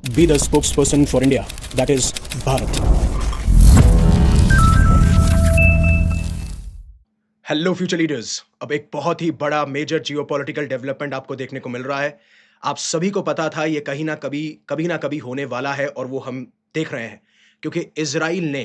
be the spokesperson for India, that is Bharat. Hello future leaders. अब एक बहुत ही बड़ा मेजर जियोपॉलिटिकल डेवलपमेंट आपको देखने को मिल रहा है। आप सभी को पता था ये कभी ना कभी होने वाला है और वो हम देख रहे हैं क्योंकि इजराइल ने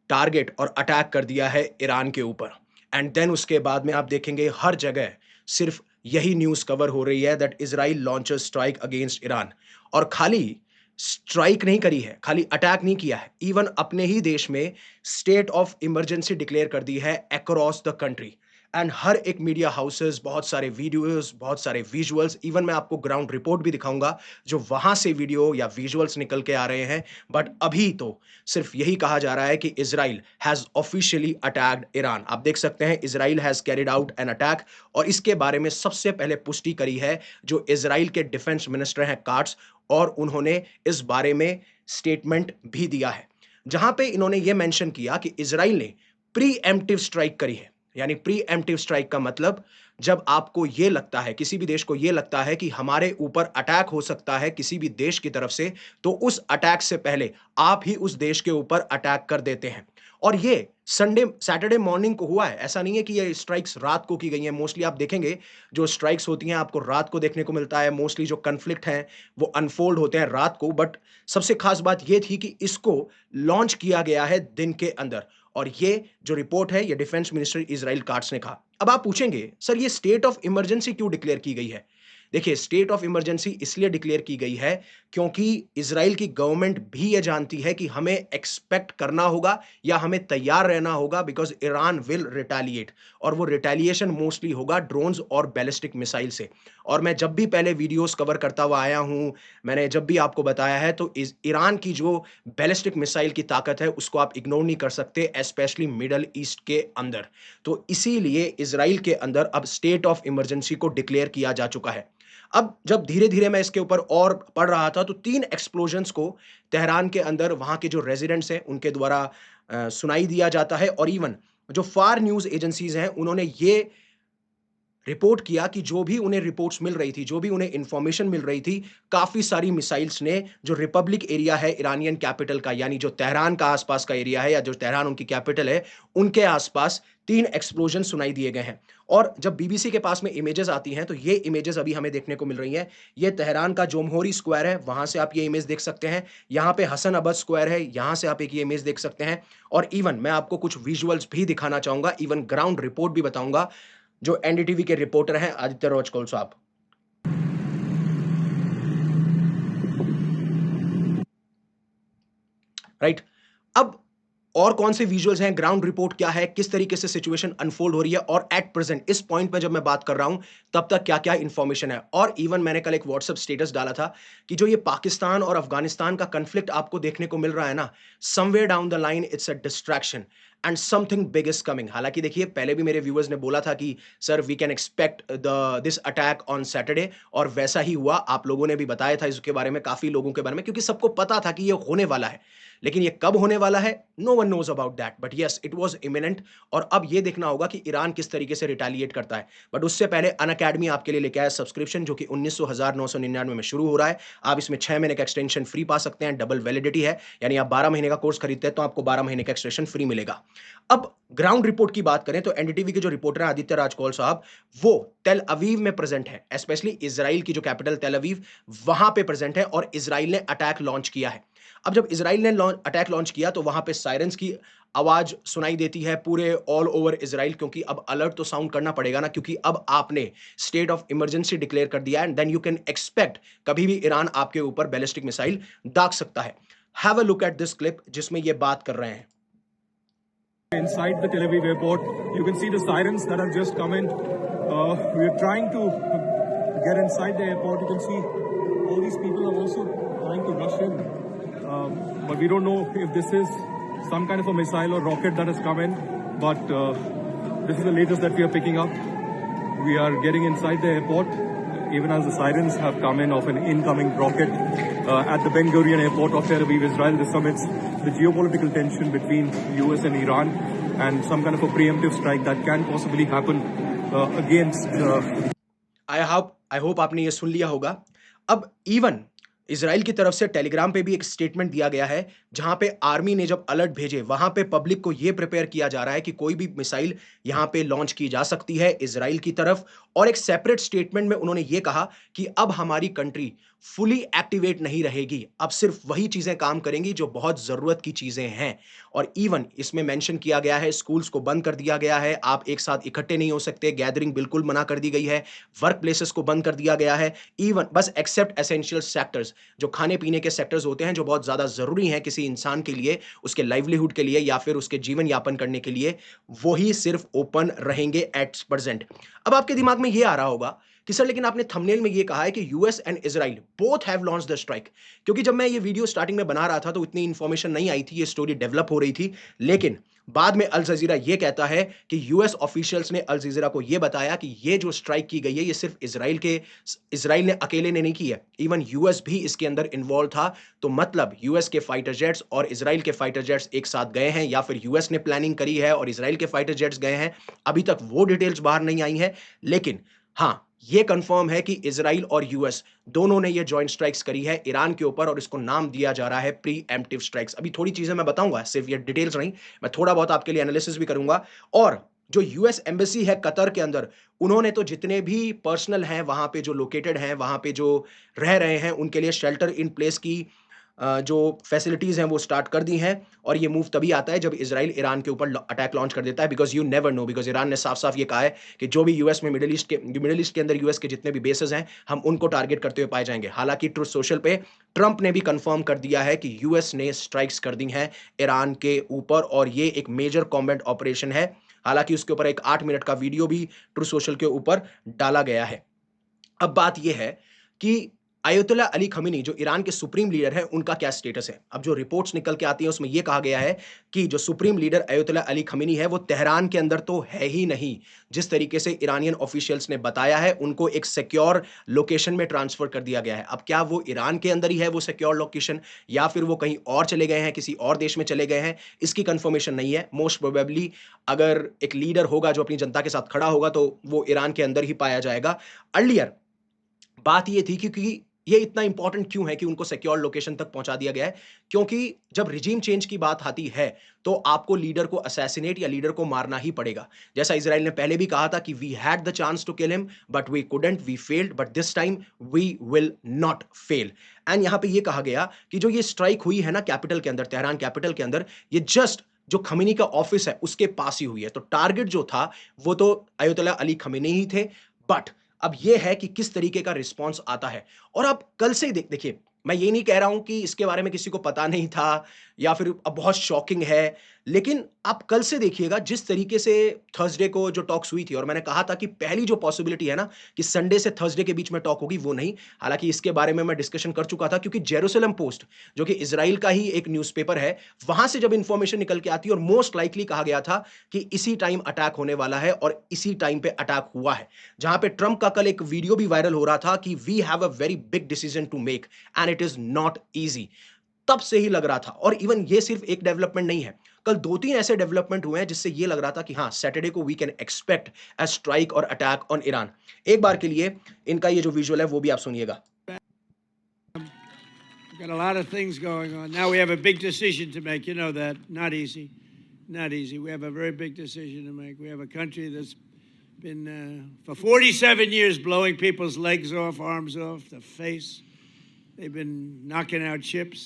टारगेट और अटैक कर दिया है ईरान के ऊपर। एंड देन उसके बाद में आप देखेंगे हर जगह सिर्फ यही न्यूज़ कवर हो रही है that Israel launches strike against Iran. और खाली स्ट्राइक नहीं करी है, खाली अटैक नहीं किया है, इवन अपने ही देश में स्टेट ऑफ इमरजेंसी डिक्लेयर कर दी है अक्रॉस द कंट्री। एंड हर एक मीडिया हाउसेस, बहुत सारे वीडियोस, बहुत सारे विजुअल्स, इवन मैं आपको ग्राउंड रिपोर्ट भी दिखाऊंगा जो वहां से वीडियो या विजुअल्स निकल के आ रहे हैं। बट अभी तो सिर्फ यही कहा जा रहा है कि Israel has officially attacked Iran. आप देख सकते हैं Israel has carried out an attack. और इसके बारे में सबसे पहले पुष्टि करी है जो इजराइल के डिफेंस मिनिस्टर हैं काट्स, और उन्होंने इस बारे में स्टेटमेंट भी दिया है जहां पे इन्होंने ये मेंशन किया कि इजराइल ने प्री एम्प्टिव स्ट्राइक करी है। यानी प्री एम्प्टिव स्ट्राइक का मतलब जब आपको ये लगता है, किसी भी देश को ये लगता है कि हमारे ऊपर अटैक हो सकता है किसी भी देश की तरफ से, तो उस अटैक से पहले आप ही उस देश के ऊपर अटैक कर देते हैं। और ये सैटरडे मॉर्निंग को हुआ है। ऐसा नहीं है कि ये स्ट्राइक्स रात को की गई हैं। मोस्टली आप देखेंगे जो स्ट्राइक्स होती हैं आपको रात को देखने को मिलता है। मोस्टली जो कन्फ्लिक्ट हैं वो अनफोल्ड होते हैं रात को। बट सबसे खास बात ये थी कि इसको लॉन्च किया गया है दिन के अंदर। और ये जो रिपोर्ट है ये डिफेंस मिनिस्टर इजराइल काट्स ने कहा। अब आप पूछेंगे सर ये स्टेट ऑफ इमरजेंसी क्यों डिक्लेयर की गई है? देखिए, स्टेट ऑफ इमरजेंसी इसलिए डिक्लेयर की गई है क्योंकि इजराइल की गवर्नमेंट भी ये जानती है कि हमें एक्सपेक्ट करना होगा या हमें तैयार रहना होगा, बिकॉज ईरान विल रिटेलिएट। और वो रिटेलिएशन मोस्टली होगा ड्रोन्स और बैलिस्टिक मिसाइल से। और मैं जब भी पहले वीडियोस कवर करता हुआ आया हूं, मैंने जब भी आपको बताया है, तो ईरान की जो बैलिस्टिक मिसाइल की ताकत है उसको आप इग्नोर नहीं कर सकते, स्पेशली मिडल ईस्ट के अंदर। तो इसीलिए इजराइल के अंदर अब स्टेट ऑफ इमरजेंसी को डिक्लेयर किया जा चुका है। अब जब धीरे-धीरे मैं इसके ऊपर और पढ़ रहा था तो 3 एक्सप्लोजन्स को तेहरान के अंदर वहाँ के जो रेज़िडेंट्स हैं उनके द्वारा सुनाई दिया जाता है। और इवन जो फार न्यूज़ एजेंसीज़ हैं उन्होंने ये रिपोर्ट किया कि जो भी उन्हें रिपोर्ट्स मिल रही थी, जो भी उन्हें इंफॉर्मेशन मिल रही थी, काफ़ी सारी मिसाइल्स ने जो रिपब्लिक एरिया है इरानियन कैपिटल का, यानी जो तेहरान का आसपास का एरिया है या जो तेहरान उनकी कैपिटल है, उनके आसपास 3 एक्सप्लोजन सुनाई दिए गए हैं। और जब बीबीसी के पास में इमेजेस आती हैं तो ये इमेजेस अभी हमें देखने को मिल रही हैं। ये तेहरान का जोमहोरी स्क्वायर है, वहाँ से आप ये इमेज देख सकते हैं। यहाँ पे हसन अबद स्क्वायर है, यहाँ से आप एक ये इमेज देख सकते हैं। और इवन मैं आपको कुछ विजुअल्स भी दिखाना चाहूँगा, इवन ग्राउंड रिपोर्ट भी बताऊँगा जो एनडीटीवी के रिपोर्टर हैं आदित्य रोचकोल साहब। राइट। अब और कौन से विजुअल्स हैं, ग्राउंड रिपोर्ट क्या है, किस तरीके से सिचुएशन अनफोल्ड हो रही है, और एट प्रेजेंट इस पॉइंट पे जब मैं बात कर रहा हूं तब तक क्या क्या इंफॉर्मेशन है। और इवन मैंने कल एक व्हाट्सएप स्टेटस डाला था कि जो ये पाकिस्तान और अफगानिस्तान का कंफ्लिक्ट आपको देखने को मिल रहा है ना, somewhere down the line it's a distraction and something big is coming. हालांकि देखिए, पहले भी मेरे व्यूअर्स ने बोला था कि sir we can expect this attack on Saturday, और वैसा ही हुआ। आप लोगों ने भी बताया था इसके बारे में, काफी लोगों के बारे में, क्योंकि सबको पता था कि ये होने वाला है। लेकिन ये कब होने वाला है, no one knows about that, but yes it was imminent. और अब ये देखना होगा कि ईरान किस तरीके से रिटेलिएट करता है। बट उससे पहले अनअकैडमी आपके लिए लेके आया सब्सक्रिप्शन, जो कि 19,999 में शुरू हो रहा है। आप इसमें 6 महीने का एक्सटेंशन फ्री पा सकते हैं, डबल वैलिडिटी है, यानी आप 12 महीने का कोर्स खरीदते हैं तो आपको 12 महीने का एक्सटेंशन फ्री मिलेगा। अब ग्राउंड रिपोर्ट की बात करें तो एनडीटीवी के जो रिपोर्टर हैं आदित्य राजकौल साहब, वो तेल अवीव में प्रेजेंट है, स्पेशली इजराइल की जो कैपिटल तेल अवीव, वहां पे प्रेजेंट है। और इजराइल ने अटैक लॉन्च किया है। अब जब इजराइल ने अटैक लॉन्च किया तो वहां पे सायरन्स की आवाज सुनाई देती है पूरे ऑल ओवर इजराइल, क्योंकि अब अलर्ट तो साउंड करना पड़ेगा ना, क्योंकि अब आपने स्टेट ऑफ इमरजेंसी डिक्लेयर कर दिया and then you can expect कभी भी ईरान आपके ऊपर बैलिस्टिक मिसाइल दाग सकता है। Have a look at this clip जिसमें ये बात कर रहे हैं। Inside the Tel Aviv airport, you can see the sirens that have just come in. We are trying to get inside the airport. You can see all these people are also trying to rush in. But we don't know if this is some kind of a missile or rocket that has come in. But this is the latest that we are picking up. We are getting inside the airport, even as the sirens have come in of an incoming rocket at the Ben Gurion airport of Tel Aviv, Israel. This amidst the geopolitical tension between US and Iran, and some kind of a preemptive strike that can possibly happen against. I hope आपने ये सुन लिया होगा। अब even Israel की तरफ से Telegram पे भी एक स्टेटमेंट दिया गया है, जहाँ पे आर्मी ने जब अलर्ट भेजे, वहाँ पे पब्लिक को ये प्रिपेयर किया जा रहा है कि कोई भी मिसाइल यहाँ पे लॉन्च की जा सकती है इज़राइल की तरफ। और एक सेपरेट स्टेटमेंट में उन्होंने ये कहा कि अब हमारी कंट्री फुली एक्टिवेट नहीं रहेगी, अब सिर्फ वही चीज़ें काम करेंगी जो बहुत ज़रूरत की चीज़ें हैं। और इवन इसमें मेंशन किया गया है, स्कूल्स को बंद कर दिया गया है, आप एक साथ इकट्ठे नहीं हो सकते, गैदरिंग बिल्कुल मना कर दी गई है, वर्क प्लेसेस को बंद कर दिया गया है, इवन बस एक्सेप्ट एसेंशियल सेक्टर्स, जो खाने-पीने के सेक्टर्स होते हैं, जो बहुत ज़्यादा ज़रूरी हैं किसी इंसान के लिए, उसके लाइवलीहुड के लिए या फिर उसके जीवन यापन करने के लिए, वही सिर्फ ओपन रहेंगे एट प्रेज़ेंट। अब आपके दिमाग में ये आ रहा होगा कि सर लेकिन आपने थंबनेल में ये कहा है कि US and Israel both have launched the strike. क्योंकि जब मैं ये वीडियो स्टार्टिंग में बना रहा था तो इतनी इन्फॉर्मेशन नहीं आई थी, ये स्टोरी डेवलप हो रही थी। लेकिन बाद में अल जज़ीरा ये कहता है कि यूएस ऑफिशियल्स ने अल जज़ीरा को ये बताया कि ये जो स्ट्राइक की गई है, ये सिर्फ इज़राइल ने अकेले ने नहीं की है, इवन यूएस भी इसके अंदर इन्वॉल्व था। तो मतलब यूएस के फाइटर जेट्स और इज़राइल के फाइटर जेट्स एक साथ गए हैं, या फिर यूएस ने प्लानिंग करी है और इज़राइल के फाइटर जेट्स गए हैं। अभी तक वो डिटेल्स बाहर नहीं आई हैं, लेकिन हाँ, ये कंफर्म है कि इज़राइल और यूएस दोनों ने ये जॉइंट स्ट्राइक्स करी है ईरान के ऊपर, और इसको नाम दिया जा रहा है प्रीएम्प्टिव स्ट्राइक्स। अभी थोड़ी चीजें मैं बताऊंगा, सिर्फ ये डिटेल्स नहीं, मैं थोड़ा बहुत आपके लिए एनालिसिस भी करूंगा। और जो यूएस एम्बेसी है कतर के अंदर, उन्होंने तो जितने भी पर्सनल हैं वहां पे जो लोकेटेड हैं, वहां पे जो रह रहे हैं, उनके लिए शेल्टर इन प्लेस की जो फैसिलिटीज़ हैं वो स्टार्ट कर दी हैं। और ये मूव तभी आता है जब इज़राइल ईरान के ऊपर अटैक लॉन्च कर देता है, because you never know, because Iran ने साफ-साफ ये कहा है कि जो भी यूएस में मिडल ईस्ट के अंदर यूएस के जितने भी बेसेस हैं, हम उनको टारगेट करते हुए पाए जाएँगे। हालाँकि ट्रुथ सोशल पे ट्रंप ने भी कन्फर्म कर दिया है कि यूएस ने स्ट्राइक्स कर दी हैं ईरान के ऊपर, और ये एक मेजर कॉम्बैट ऑपरेशन है। हालाँकि उसके ऊपर एक 8 मिनट का वीडियो भी ट्रुथ सोशल के ऊपर डाला गया है। अब बात यह है कि अयतुल्ला अली खमीनी जो ईरान के सुप्रीम लीडर हैं, उनका क्या स्टेटस है? अब जो रिपोर्ट्स निकल के आती हैं उसमें यह कहा गया है कि जो सुप्रीम लीडर अयतुल्ला अली खमीनी है वो तेहरान के अंदर तो है ही नहीं। जिस तरीके से ईरानियन ऑफिशियल्स ने बताया है, उनको एक सिक्योर लोकेशन में ट्रांसफर कर दिया गया है। अब क्या वो ईरान के अंदर ही है वो सिक्योर लोकेशन, या फिर वो कहीं और चले गए हैं, किसी और देश में चले गए हैं, इसकी कंफर्मेशन नहीं है। मोस्ट प्रोबेबली अगर एक लीडर होगा जो अपनी जनता के साथ खड़ा होगा तो वो ईरान के अंदर ही पाया जाएगा। अर्लियर बात ये थी, क्योंकि ये इतना इंपॉर्टेंट क्यों है कि उनको सिक्योर लोकेशन तक पहुंचा दिया गया है, क्योंकि जब रिजीम चेंज की बात आती है तो आपको लीडर को असैसिनेट या लीडर को मारना ही पड़ेगा। जैसा इजराइल ने पहले भी कहा था कि we had the chance to kill him but we couldn't, we failed, but this time we will not fail. And यहां पे ये कहा गया कि जो ये स्ट्राइक हुई है ना कैपिटल के अंदर, तेहरान कैपिटल के अंदर, ये जस्ट जो खमीनी का ऑफिस है उसके पास ही हुई है। तो टारगेट जो था वो तो अयतुल्ला अली खमीनी ही थे, बट अब ये है कि किस तरीके का रिस्पॉन्स आता है। और आप कल से ही देखिए, मैं ये नहीं कह रहा हूं कि इसके बारे में किसी को पता नहीं था या फिर अब बहुत शॉकिंग है, लेकिन आप कल से देखिएगा जिस तरीके से थर्सडे को जो टॉक्स हुई थी, और मैंने कहा था कि पहली जो पॉसिबिलिटी है ना कि संडे से थर्सडे के बीच में टॉक होगी, वो नहीं। हालांकि इसके बारे में मैं डिस्कशन कर चुका था, क्योंकि जेरूसलम पोस्ट जो कि इजराइल का ही एक न्यूज़पेपर है, वहां से जब इंफॉर्मेशन निकल के आती है, और मोस्ट लाइकली कहा गया था कि इसी टाइम अटैक होने वाला है, और इसी टाइम पे अटैक हुआ है। जहां पे ट्रंप का कल एक वीडियो भी वायरल हो रहा था कि we have a very big decision to make and it is not easy. तब से ही लग रहा था। और इवन ये सिर्फ एक डेवलपमेंट नहीं है, कल 2-3 ऐसे डेवलपमेंट हुए हैं जिससे ये लग रहा था कि हाँ, सैटरडे को we can expect a strike और अटैक ऑन ईरान। एक बार के लिए इनका ये जो विजुअल है वो भी आप सुनिएगा। Got a lot of things going on. Now we have a big decision to make. You know that. Not easy. Not easy. We have a very big decision to make. We have a country that's been, for 47 years, blowing people's legs off, arms off, the face. They've been knocking out ships,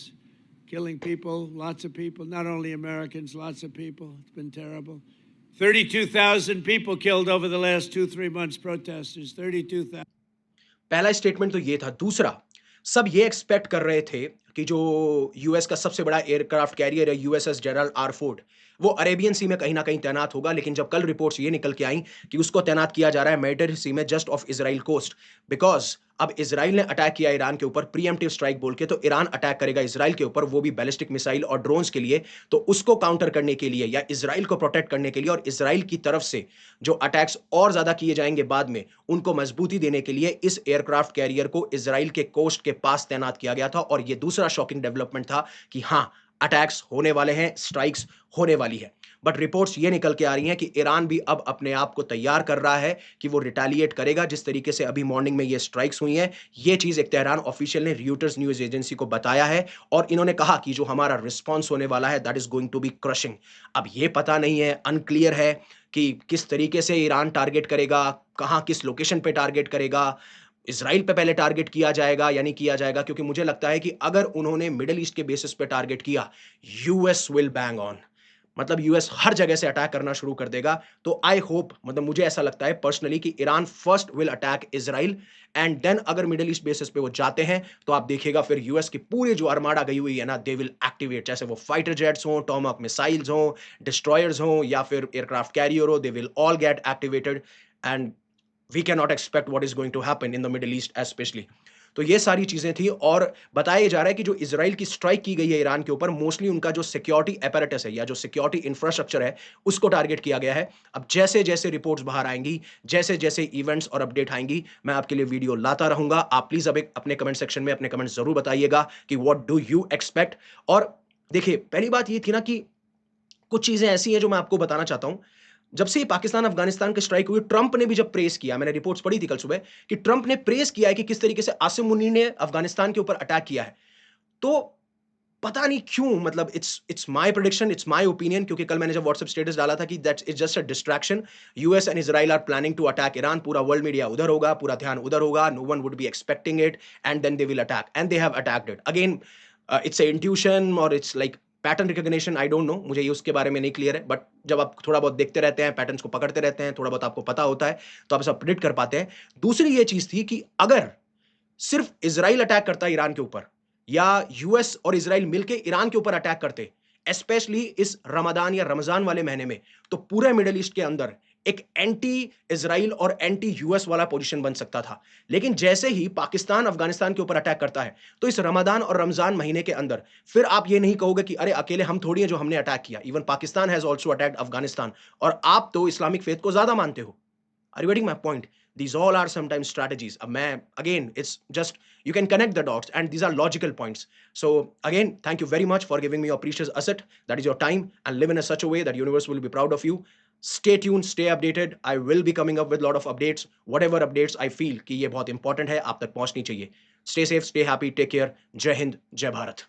killing people, lots of people, not only Americans, lots of people. It's been terrible. 32,000 people killed over the last 2-3 months, protesters, 32,000. पहला statement तो ये था। दूसरा, सब ये expect कर रहे थे कि जो यूएस का सबसे बड़ा एयरक्राफ्ट कैरियर है यूएसएस जेरल्ड आर फोर्ड, वो अरेबियन सी में कहीं ना कहीं तैनात होगा। लेकिन जब कल रिपोर्ट्स ये निकल के आई कि उसको तैनात किया जा रहा है मेडिटेरेनियन सी में just off Israel coast, because अब इजराइल ने अटैक किया ईरान के ऊपर प्रीएम्प्टिव स्ट्राइक बोल के, तो ईरान अटैक करेगा इजराइल के ऊपर, वो भी बैलिस्टिक मिसाइल और ड्रोन्स के लिए। तो उसको काउंटर करने के लिए या इजराइल को प्रोटेक्ट करने के लिए, और इजराइल की तरफ से जो अटैक्स और ज्यादा किए जाएंगे बाद में, उनको मजबूती देने के लिए इस एयरक्राफ्ट कैरियर को इजराइल के कोस्ट के पास तैनात किया गया था। और ये दूसरा शॉकिंग डेवलपमेंट था कि हाँ, अटैक्स होने वाले हैं, स्ट्राइक्स होने वाली है। बट रिपोर्ट्स ये निकल के आ रही हैं कि ईरान भी अब अपने आप को तैयार कर रहा है कि वो रिटेलिएट करेगा। जिस तरीके से अभी मॉर्निंग में ये स्ट्राइक्स हुई हैं, ये चीज़ एक तेहरान ऑफिशियल ने रॉयटर्स न्यूज़ एजेंसी को बताया है और इन्होंने कहा कि जो हमारा रिस्पॉन्स होने वाला है that is going to be crushing. अब ये पता नहीं है, अनक्लियर है कि किस तरीके से ईरान टारगेट करेगा, कहाँ किस लोकेशन पे टारगेट करेगा, इज़राइल पे पहले टारगेट किया जाएगा या नहीं किया जाएगा, क्योंकि मुझे लगता है कि अगर उन्होंने मिडल ईस्ट के बेसिस पे टारगेट किया, यूएस विल बैंग ऑन। मतलब यूएस हर जगह से अटैक करना शुरू कर देगा। तो आई होप, मतलब मुझे ऐसा लगता है पर्सनली कि Iran first will attack Israel and then अगर मिडल ईस्ट बेसिस पे वो जाते हैं तो आप देखिएगा फिर यूएस की पूरी जो आर्माडा गई हुई है ना, दे विल एक्टिवेट, चाहे वो फाइटर जेट्स हों, टॉमहॉक मिसाइल्स हों, डिस्ट्रॉयर्स हों या फिर एयरक्राफ्ट कैरियर हो, they will all get activated and we can not expect what is going to happen in the middle east specially. तो ये सारी चीजें थी और बताया जा रहा है कि जो इजराइल की स्ट्राइक की गई है ईरान के ऊपर, मोस्टली उनका जो सिक्योरिटी एपैरेटस है या जो सिक्योरिटी इंफ्रास्ट्रक्चर है उसको टारगेट किया गया है। अब जैसे जैसे रिपोर्ट्स बाहर आएंगी, जैसे जैसे इवेंट्स और अपडेट आएंगी, मैं आपके लिए वीडियो लाता रहूंगा। आप प्लीज अब एक अपने कमेंट सेक्शन में अपने कमेंट जरूर बताइएगा कि व्हाट डू यू एक्सपेक्ट। और देखिए, पहली बात ये थी ना कि कुछ चीजें ऐसी हैं जो मैं आपको बताना चाहता हूं। जब से पाकिस्तान अफगानिस्तान की स्ट्राइक हुई, ट्रंप ने भी जब प्रेस किया, मैंने रिपोर्ट्स पढ़ी थी कल सुबह कि ट्रंप ने प्रेस किया है कि किस तरीके से आसिम मुनीर ने अफगानिस्तान के ऊपर अटैक किया है। तो पता नहीं क्यों, मतलब it's my prediction, it's my opinion, क्योंकि कल मैंने जब व्हाट्सएप स्टेटस डाला था कि that's it's just a distraction, US and Israel are planning to attack Iran, पूरा वर्ल्ड मीडिया उधर होगा, पूरा ध्यान उधर होगा, no one would be expecting it and then they will attack and they have attacked it again. It's a intuition और it's like pattern recognition, I don't know, मुझे ये उसके बारे में नहीं क्लियर है। बट जब आप थोड़ा बहुत देखते रहते हैं, पैटर्न्स को पकड़ते रहते हैं, थोड़ा बहुत आपको पता होता है, तो आप सब प्रिडिक्ट कर पाते हैं। दूसरी ये चीज थी कि अगर सिर्फ इजराइल अटैक करता ईरान के ऊपर या यूएस और इजराइल मिलकर ईरान के ऊपर अटैक करते, स्पेशली इस रमजान या रमजान वाले महीने में, तो पूरे मिडिल ईस्ट के अंदर एक एंटी इजराइल और एंटी यूएस वाला पोजीशन बन सकता था। लेकिन जैसे ही पाकिस्तान अफगानिस्तान के ऊपर अटैक करता है, तो इस रमजान और रमजान महीने के अंदर फिर आप ये नहीं कहोगे कि अरे अकेले हम थोड़ी हैं जो हमने अटैक किया, even Pakistan has also attacked Afghanistan, और आप तो इस्लामिक फेथ को ज्यादा मानते हो। Are you getting my point? These all are sometimes strategies. अब मैं again, it's just you can connect the dots, and these are logical points. So again, thank you very much for giving me your precious asset, that is your time, and live in a such a way that universe will be proud of you. Stay tuned, stay updated. I will be coming up with a lot of updates. Whatever updates I feel कि ये बहुत important है, आप तक पहुंचनी चाहिए. Stay safe, stay happy, take care. जय हिंद, जय भारत.